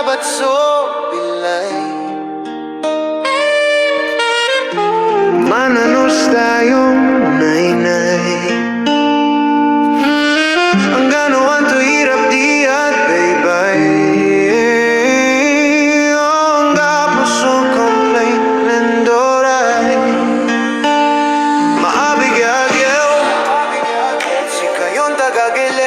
Labat so Bilay. Mananos tayong nainay. Ang gano'n to hirap di at baybay. Ang kapuso complain nendoray. Maabig agyaw si kayong tagagil